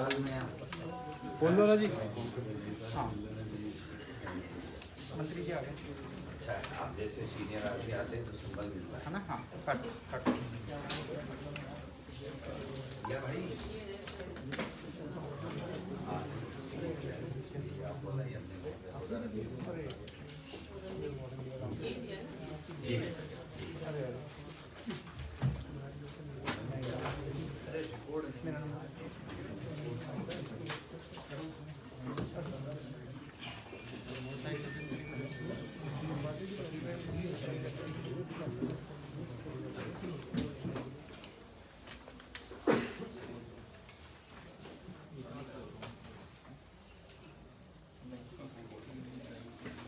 बोल दो ना जी। हाँ मंत्री जी आ गए। अच्छा, आप जैसे सीनियर आदमी आते हैं तो सिंबल मिलता है ना। हाँ कट कट या भाई आप बोला ही हमने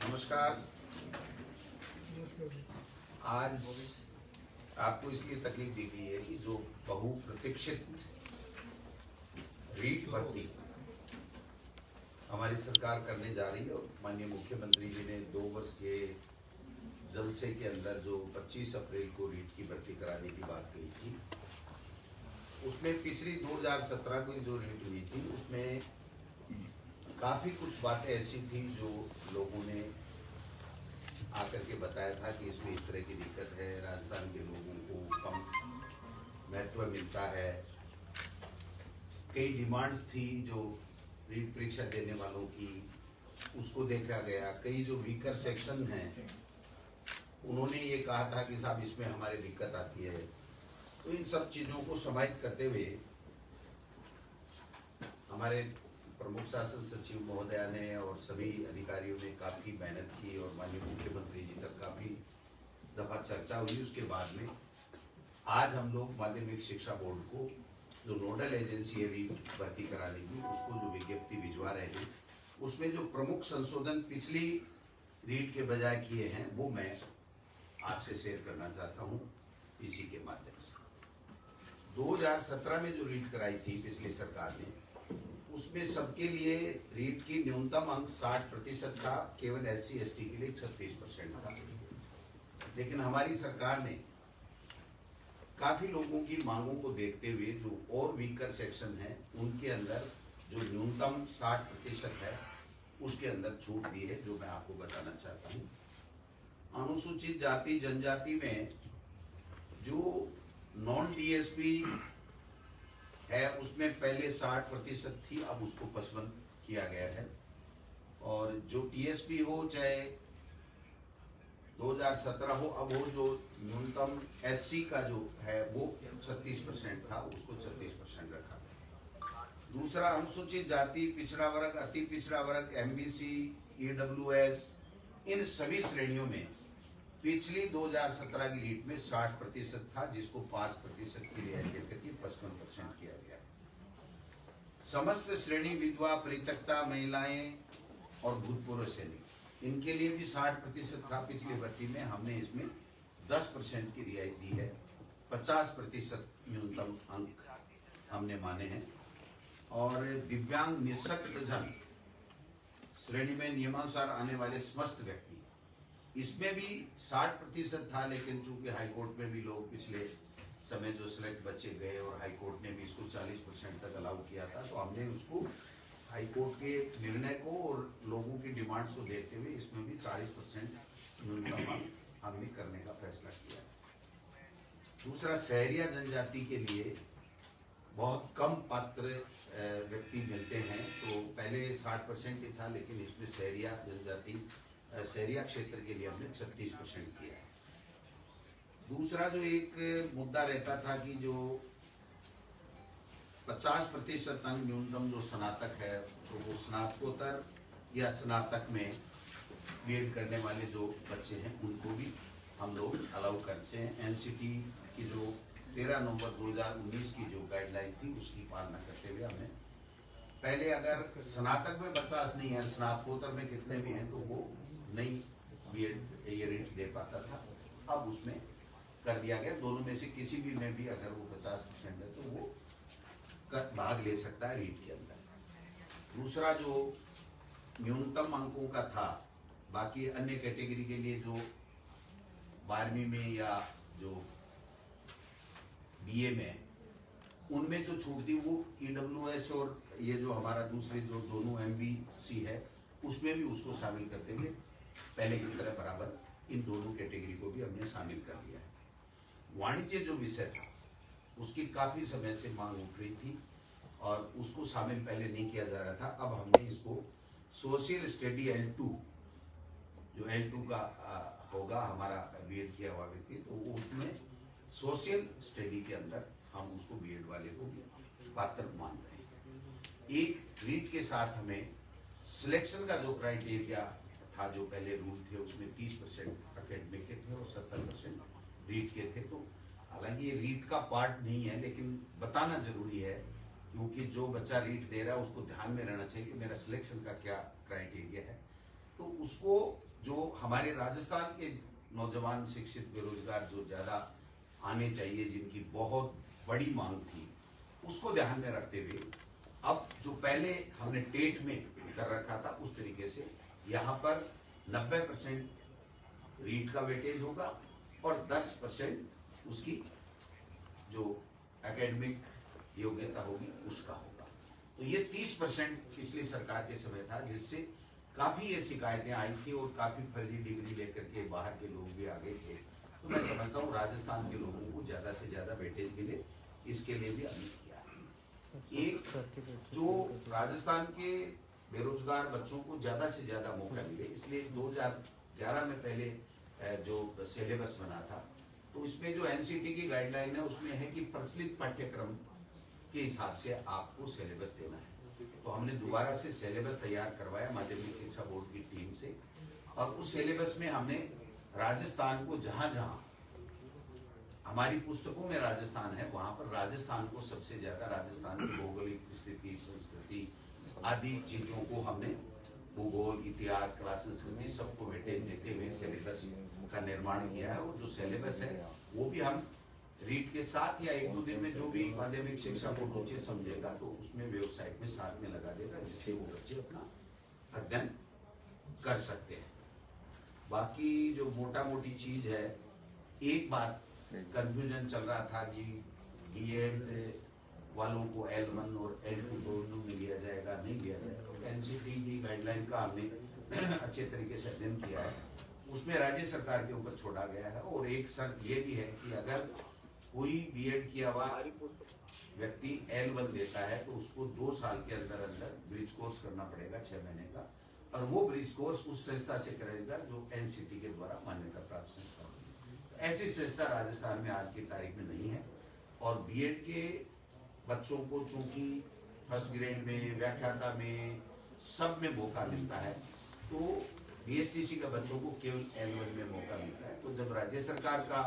नमस्कार। आज आपको इसलिए तकलीफ दी गई है कि जो बहुप्रतीक्षित रीट भर्ती हमारी सरकार करने जा रही है और माननीय मुख्यमंत्री जी ने 2 वर्ष के जलसे के अंदर जो 25 अप्रैल को रीट की भर्ती कराने की बात कही थी, उसमें पिछली 2017 की जो रीट हुई थी उसमें काफ़ी कुछ बातें ऐसी थी जो लोगों ने आकर के बताया था कि इसमें इस तरह की दिक्कत है, राजस्थान के लोगों को कम महत्व मिलता है। कई डिमांड्स थी जो रीट परीक्षा देने वालों की, उसको देखा गया। कई जो वीकर सेक्शन हैं उन्होंने ये कहा था कि साहब इसमें हमारी दिक्कत आती है। तो इन सब चीज़ों को समाहित करते हुए हमारे प्रमुख शासन सचिव महोदया ने और सभी अधिकारियों ने काफ़ी मेहनत की और माननीय मुख्यमंत्री जी तक काफ़ी दफ़ा चर्चा हुई। उसके बाद में आज हम लोग माध्यमिक शिक्षा बोर्ड को जो नोडल एजेंसी है रीट भर्ती कराने की, उसको जो विज्ञप्ति भिजवा रहे हैं, उसमें जो प्रमुख संशोधन पिछली रीट के बजाय किए हैं वो मैं आपसे शेयर करना चाहता हूँ इसी के माध्यम से। 2017 में जो रीट कराई थी पिछली सरकार ने, उसमें सबके लिए रीट की न्यूनतम अंक 60% था, केवल SC ST के लिए 36% था। लेकिन हमारी सरकार ने काफी लोगों की मांगों को देखते हुए जो और वीकर सेक्शन है उनके अंदर जो न्यूनतम 60% है उसके अंदर छूट दी है, जो मैं आपको बताना चाहता हूँ। अनुसूचित जाति जनजाति में जो नॉन DSP है उसमें पहले 60% थी, अब उसको 55 किया गया है। और जो TSP हो चाहे 2017 हो, अब वो जो न्यूनतम SC का जो है वो 36% था, उसको 36% रखा गया। दूसरा, अनुसूचित जाति, पिछड़ा वर्ग, अति पिछड़ा वर्ग, MBC, EWS, इन सभी श्रेणियों में पिछली 2017 की रीट में 60% था, जिसको 5% की रियायत देकर के 55% किया गया। समस्त श्रेणी विधवा, परित्यक्ता महिलाएं और भूतपूर्व सैनिक, इनके लिए भी 60% था पिछली भर्ती में। हमने इसमें 10% की रियायत दी है। 50% न्यूनतम अंक हमने माने हैं। और दिव्यांग निःशक्त जन श्रेणी में नियमानुसार आने वाले समस्त व्यक्ति, इसमें भी 60% था। लेकिन चूंकि हाईकोर्ट में भी लोग पिछले समय जो सिलेक्ट बच्चे गए और हाईकोर्ट ने भी इसको 40% तक अलाउ किया था, तो हमने उसको हाईकोर्ट के निर्णय को और लोगों की डिमांड्स को देखते हुए इसमें भी 40% न्यूनतम हमने करने का फैसला किया। दूसरा, शहरिया जनजाति के लिए बहुत कम पात्र व्यक्ति मिलते हैं, तो पहले 60% ही था, लेकिन इसमें शहरिया जनजाति, शहरिया क्षेत्र के लिए हमने 36% किया है। दूसरा जो एक मुद्दा रहता था कि जो 50% अंक न्यूनतम जो स्नातक है, तो वो स्नातकोत्तर या स्नातक में बीएड करने वाले जो बच्चे हैं उनको भी हम लोग अलाउ करते हैं। NCT की जो 13 नवंबर 2019 की जो गाइडलाइन थी उसकी पालना करते हुए हमने पहले अगर स्नातक में 50 नहीं है, स्नातकोत्तर में कितने भी हैं, तो वो नहीं बीएड ये रीट दे पाता था, अब उसमें कर दिया गया। दोनों में से किसी भी में भी अगर वो 50% है तो वो भाग ले सकता है रीट के अंदर। दूसरा जो न्यूनतम अंकों का था, बाकी अन्य कैटेगरी के लिए जो 12वीं में या जो BA में, उनमें जो छूट थी वो EWS और ये जो हमारा दूसरे जो दोनों MBC है उसमें भी उसको शामिल करते हुए पहले की तरह बराबर इन दोनों कैटेगरी को भी हमने शामिल कर लिया है। वाणिज्य जो विषय था उसकी काफ़ी समय से मांग उठ रही थी और उसको शामिल पहले नहीं किया जा रहा था। अब हमने इसको सोशल स्टडी L2 जो L2 का होगा हमारा B.Ed किया हुआ व्यक्ति, तो उसमें सोशल स्टडी के अंदर हम उसको B.Ed वाले को भी पात्र मान रहे हैं। एक रीट के साथ हमें सिलेक्शन का जो क्राइटेरिया था, जो पहले रूल थे उसमें 30% एकेडमिक के थे और 70% रीट के थे। तो हालांकि ये रीट का पार्ट नहीं है, लेकिन बताना जरूरी है क्योंकि जो बच्चा रीट दे रहा है उसको ध्यान में रहना चाहिए कि मेरा सिलेक्शन का क्या क्राइटेरिया है। तो उसको जो हमारे राजस्थान के नौजवान शिक्षित बेरोजगार जो ज़्यादा आने चाहिए, जिनकी बहुत बड़ी मांग थी, उसको ध्यान में रखते हुए अब जो पहले हमने टेट में कर रखा था उस तरीके से यहाँ पर 90% रीट का वेटेज होगा और 10% उसकी जो एकेडमिक योग्यता होगी उसका होगा। तो ये 30% पिछली सरकार के समय था, जिससे काफ़ी ये शिकायतें आई थी और काफ़ी फर्जी डिग्री लेकर के बाहर के लोग भी आ गए थे। तो मैं समझता हूँ राजस्थान के लोगों को ज़्यादा से ज़्यादा वेटेज मिले, इसके लिए भी हमने किया है। एक जो राजस्थान के बेरोजगार बच्चों को ज़्यादा से ज़्यादा मौका मिले, इसलिए 2011 में पहले जो सिलेबस बना था, तो इसमें जो NCT की गाइडलाइन है उसमें है कि प्रचलित पाठ्यक्रम के हिसाब से आपको सिलेबस देना है। तो हमने दोबारा से सिलेबस तैयार करवाया माध्यमिक शिक्षा बोर्ड की टीम से, और उस सिलेबस में हमने राजस्थान को जहाँ जहाँ हमारी पुस्तकों में राजस्थान है वहाँ पर राजस्थान को सबसे ज़्यादा, राजस्थान की भौगोलिक स्थिति, संस्कृति आदि चीज़ों को हमने भूगोल, इतिहास, कला, संस्कृति सबको वेटेज देते हुए सिलेबस का निर्माण किया है। और जो सिलेबस है वो भी हम रीट के साथ या 1-2 दिन में जो भी माध्यमिक शिक्षा बोर्ड उचित समझेगा तो उसमें वेबसाइट में साथ में लगा देगा, जिससे वो बच्चे अपना अध्ययन कर सकते हैं। बाकी जो मोटा मोटी चीज है, एक बात कंफ्यूजन चल रहा था कि B.Ed वालों को L1 और L2 दोनों में लिया जाएगा, नहीं लिया जाएगा। तो NCT की गाइडलाइन का हमने अच्छे तरीके से अध्ययन किया है, उसमें राज्य सरकार के ऊपर छोड़ा गया है। और एक शर्त ये भी है कि अगर कोई B.Ed किया हुआ व्यक्ति L1 देता है तो उसको 2 साल के अंदर अंदर ब्रिज कोर्स करना पड़ेगा 6 महीने का, और वो ब्रिज कोर्स उस संस्था से करेगा जो NCT के द्वारा मान्यता प्राप्त संस्था होगी। ऐसी संस्था राजस्थान में आज की तारीख में नहीं है। और B.Ed के बच्चों को चूंकि फर्स्ट ग्रेड में, व्याख्याता में, सब में मौका मिलता है, तो BSTC के बच्चों को केवल L1 में मौका मिलता है। तो जब राज्य सरकार का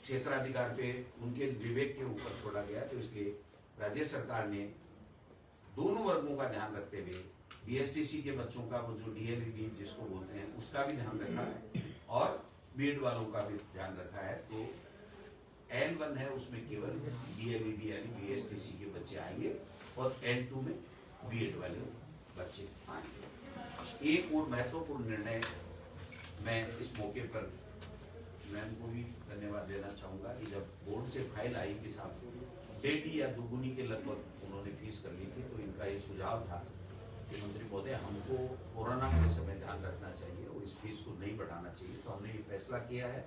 क्षेत्राधिकार पे उनके विवेक के ऊपर छोड़ा गया, तो इसलिए राज्य सरकार ने दोनों वर्गों का ध्यान रखते हुए BSTC के बच्चों का वो जो DLED जिसको बोलते हैं उसका भी ध्यान रखा है और B.Ed वालों का भी ध्यान रखा है। तो L1 है उसमें केवल DLED यानी BSTC के बच्चे आएंगे और L2 में B.Ed वाले बच्चे आएंगे। एक और महत्वपूर्ण निर्णय मैं इस मौके पर मैम को भी धन्यवाद देना चाहूँगा कि जब बोर्ड से फाइल आई कि साहब 1.5 या 2 के लगभग उन्होंने फीस कर ली थी, तो इनका ये सुझाव था कि मंत्री महोदय हमको कोरोना के समय ध्यान रखना चाहिए और इस फीस को नहीं बढ़ाना चाहिए। तो हमने ये फैसला किया है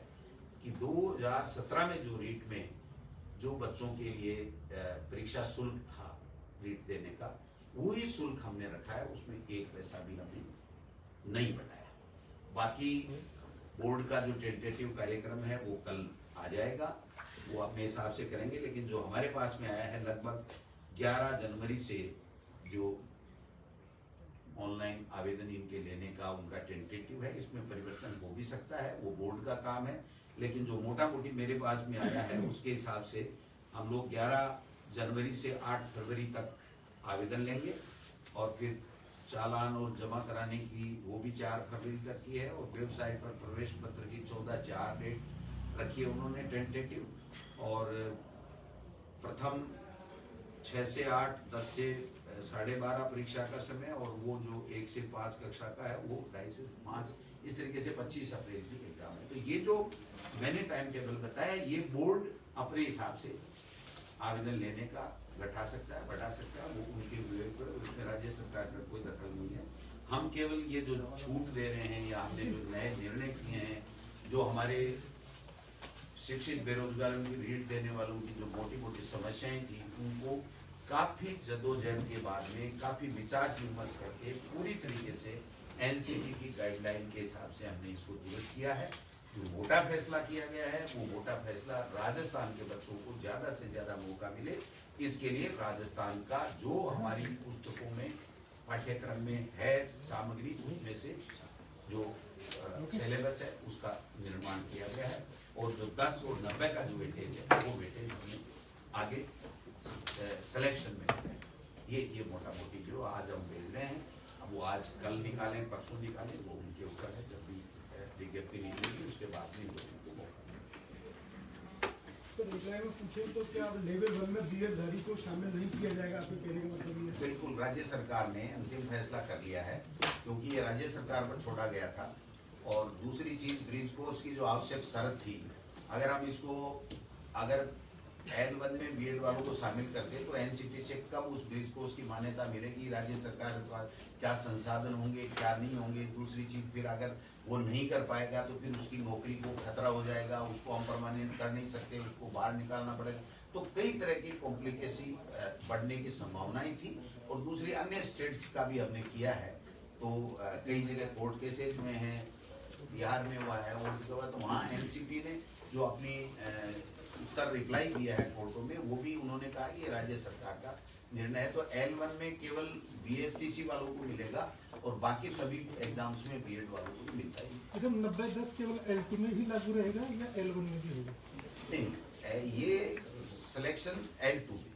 कि 2017 में जो रीट में जो बच्चों के लिए परीक्षा शुल्क था रीट देने का, वही शुल्क हमने रखा है, उसमें 1 पैसा भी हमने नहीं बढ़ाया। बाकी बोर्ड का जो टेंटेटिव कार्यक्रम है वो कल आ जाएगा, वो अपने हिसाब से करेंगे। लेकिन जो हमारे पास में आया है लगभग 11 जनवरी से जो ऑनलाइन आवेदन इनके लेने का उनका टेंटेटिव है, इसमें परिवर्तन हो भी सकता है, वो बोर्ड का काम है। लेकिन जो मोटा मोटी मेरे पास में आया है उसके हिसाब से हम लोग 11 जनवरी से 8 फरवरी तक आवेदन लेंगे और फिर चालान और जमा कराने की वो भी 4 फरवरी तक की है। और वेबसाइट पर प्रवेश पत्र की 14/4 डेट रखी है उन्होंने टेंटेटिव, और प्रथम 6 से 8, 10 से 12:30 परीक्षा का समय, और वो जो 1 से 5 कक्षा का है वो 2.5 से 5, इस तरीके से 25 अप्रैल की एग्जाम है। तो ये जो मैंने टाइम टेबल बताया, ये बोर्ड अपने हिसाब से आवेदन लेने का घटा सकता है, बढ़ा सकता है, वो उनके विवेक पर, उसमें राज्य सरकार का कोई दखल नहीं है। हम केवल ये जो छूट दे रहे हैं या हमने जो नए निर्णय किए हैं, जो हमारे शिक्षित बेरोजगारों की ऋण देने वालों की जो मोटी मोटी समस्याएं थी, उनको काफी जद्दोजहद के बाद में, काफी विचार विमर्श करके पूरी तरीके से एनसीटी की गाइडलाइन के हिसाब से हमने इसको दुरुस्त किया है। जो मोटा फैसला किया गया है, वो मोटा फैसला राजस्थान के बच्चों को ज्यादा से ज्यादा मौका मिले, इसके लिए राजस्थान का जो हमारी पुस्तकों में पाठ्यक्रम में है सामग्री, उसमें से जो सिलेबस है उसका निर्माण किया गया है। और जो 10 और 90 का जो वेटेज है, वो वेटेज हमने आगे सिलेक्शन में ये मोटा मोटी जो आज हम भेज रहे हैं, अब वो आज कल निकालें परसों निकालें, वो उनके ऊपर है। जब भी विज्ञप्ति निकलेगी उसके बाद में लोगों को मौका मिलेगा। तो रिप्लाई में पूछें तो क्या लेवल 1 में बीएडधारी को शामिल नहीं किया जाएगा, आपके कहने का मतलब ये? बिल्कुल, राज्य सरकार ने अंतिम फैसला कर लिया है, क्योंकि ये राज्य सरकार पर छोड़ा गया था। और दूसरी चीज, ब्रिज कोर्स की जो आवश्यक शर्त थी, अगर हम इसको अगर L1 में बीएड वालों को शामिल करते तो एनसीटी से कब उस ब्रिज कोर्स की मान्यता मिलेगी, राज्य सरकार के पास क्या संसाधन होंगे, क्या नहीं होंगे। दूसरी चीज, फिर अगर वो नहीं कर पाएगा तो फिर उसकी नौकरी को खतरा हो जाएगा, उसको हम परमानेंट कर नहीं सकते, उसको बाहर निकालना पड़ेगा। तो कई तरह की कॉम्प्लिकेसी बढ़ने की संभावनाएं थी। और दूसरी अन्य स्टेट्स का भी हमने किया है, तो कई जगह कोर्ट केसेज में है, बिहार में हुआ है, और उसके बाद तो वहाँ एनसीटी ने जो अपनी उत्तर रिप्लाई दिया है कोर्टों में, वो भी उन्होंने कहा कि ये राज्य सरकार का निर्णय है। तो L1 में केवल बीएसटीसी वालों को मिलेगा और बाकी सभी एग्जाम्स में बीएड वालों को भी मिलता है। अच्छा, 90-10 केवल L2 में ही लागू रहेगा या L1 में भी होगा? नहीं, ये सिलेक्शन L2 में,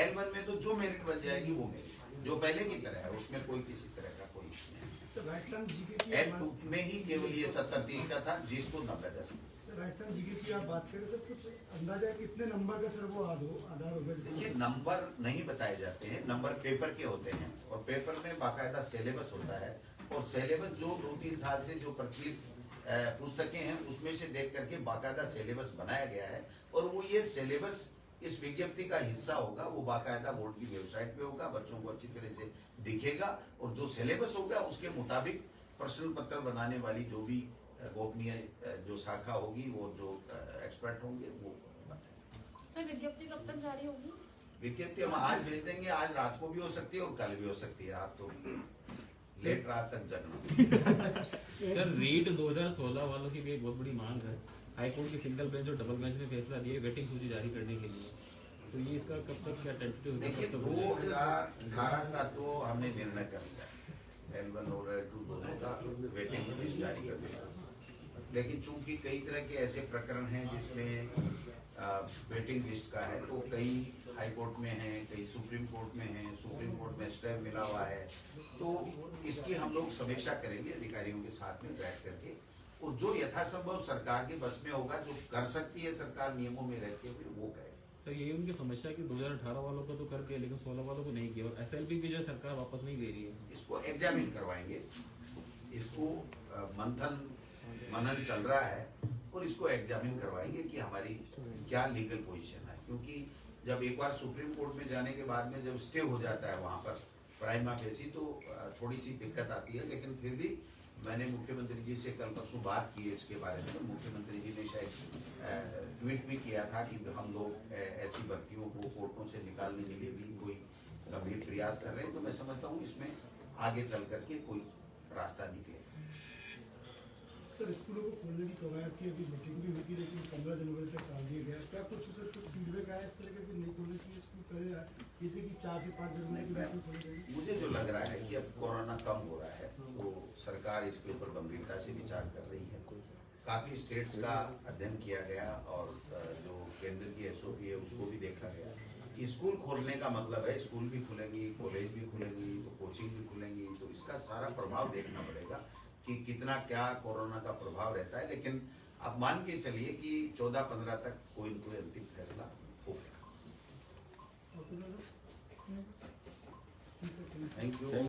L1 में तो जो मेरिट बन जाएगी वो मेरिट जो पहले की तरह है, उसमें कोई किसी तरह का कोई नहीं। तो राजस्थान जीके की L2 में ही केवल ये 70-30 का था, जिसको 90-10। राजस्थान जीके की आप बात करें तो कुछ अंदाजा कितने नंबर का सर वो आधार होगा? देखिए, नंबर नहीं बताए जाते हैं, नंबर पेपर के होते हैं, और पेपर में बाकायदा सिलेबस होता है। और सिलेबस जो 2-3 साल से जो प्रचलित पुस्तकें हैं, उसमें से देख करके बाकायदा सिलेबस बनाया गया है। और वो ये सिलेबस इस विज्ञप्ति का हिस्सा होगा, वो बाकायदा बोर्ड की वेबसाइट पे होगा, बच्चों को अच्छी तरह से दिखेगा। और जो सिलेबस होगा उसके मुताबिक प्रश्न पत्र बनाने वाली जो भी गोपनीय जो शाखा होगी, वो जो एक्सपर्ट होंगे, वो सर विज्ञप्ति कब तक जारी होगी? विज्ञप्ति हम आज भेज देंगे, आज रात को भी हो सकती है और कल भी हो सकती है। आप तो लेट रात तक जगना। सर रीट 2016 वालों की भी एक बहुत बड़ी मांग है, हाईकोर्ट की सिंगल बेंच और डबल बेंच ने फैसला दिया वेटिंग सूची जारी करने के लिए, तो ये इसका कब तक क्या टेंटेटिव? देखिए, 2018 का तो हमने निर्णय कर लिया, L1 और L2 दोनों का वेटिंग लिस्ट जारी कर दिया। लेकिन चूंकि कई तरह के ऐसे प्रकरण हैं जिसमें वेटिंग लिस्ट का है, तो कई हाई कोर्ट में है, कई सुप्रीम कोर्ट में है, सुप्रीम कोर्ट में स्टे मिला हुआ है। तो इसकी हम लोग समीक्षा करेंगे अधिकारियों के साथ में बैठ करके, और जो यथासंभव सरकार के बस में होगा, जो कर सकती है सरकार नियमों में रहते हुए, वो करे। सर यही उनकी समस्या कि 2018 वालों को तो कर दिया लेकिन 16 वालों को नहीं किया, और SLP भी जो सरकार वापस नहीं दे रही है। इसको एग्जामिन करवाएंगे, इसको मनन चल रहा है, और इसको एग्जामिन करवाएंगे कि हमारी क्या लीगल पोजीशन है। क्योंकि जब एक बार सुप्रीम कोर्ट में जाने के बाद में जब स्टे हो जाता है वहाँ पर प्राइमा फेसी, तो थोड़ी सी दिक्कत आती है। लेकिन फिर भी मैंने मुख्यमंत्री जी से कल परसों बात की है इसके बारे में, तो मुख्यमंत्री जी ने शायद ट्वीट भी किया था कि हम लोग ऐसी भर्तियों को कोर्टों से निकालने के लिए भी कोई गंभीर प्रयास कर रहे हैं। तो मैं समझता हूँ इसमें आगे चल करके कोई रास्ता निकले। सर स्कूलों को खोलने की कवायद की अभी मीटिंग भी हुई थी, लेकिन 15 जनवरी तक टाल दिया गया। क्या कुछ सर कुछ फीडबैक आया इस तरह के नहीं खोलने चाहिए स्कूल? पहले ये थे कि 4 से 5 जनवरी के बीच में खोले जाएंगे। मुझे जो लग रहा है कि अब कोरोना कम हो रहा है, तो सरकार इसके ऊपर गंभीरता से विचार कर रही है। काफी स्टेट्स का अध्ययन किया गया, और जो केंद्र की SOP है उसको भी देखा गया। स्कूल खोलने का मतलब है स्कूल भी खुलेंगी, कॉलेज भी खुलेंगी, तो कोचिंग भी खुलेंगी, तो इसका सारा प्रभाव देखना पड़ेगा कि कितना क्या कोरोना का प्रभाव रहता है। लेकिन आप मान के चलिए कि 14-15 तक कोई न कोई अंतिम फैसला होगा। Thank you.